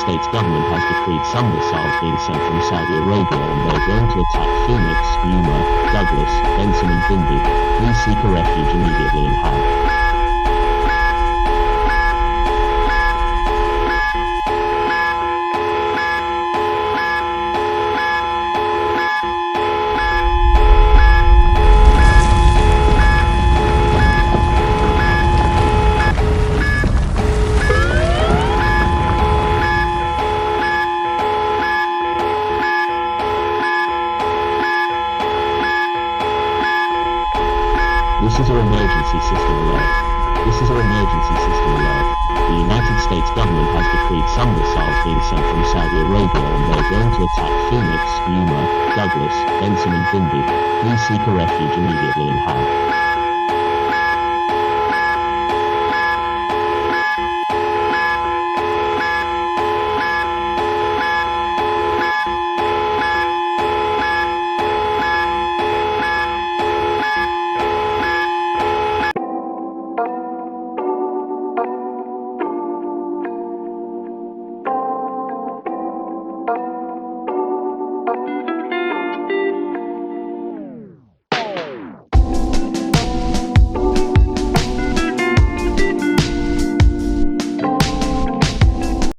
States government has decreed some missiles being sent from Saudi Arabia and they're going to attack Phoenix, Yuma, Douglas, Benson and Bindi. Please seek a refuge immediately and how. This is our emergency system alert. This is our emergency system alert. The United States government has decreed some missiles being sent from Saudi Arabia and they're going to attack Phoenix, Yuma, Douglas, Benson and Bindi. Please seek a refuge immediately and how.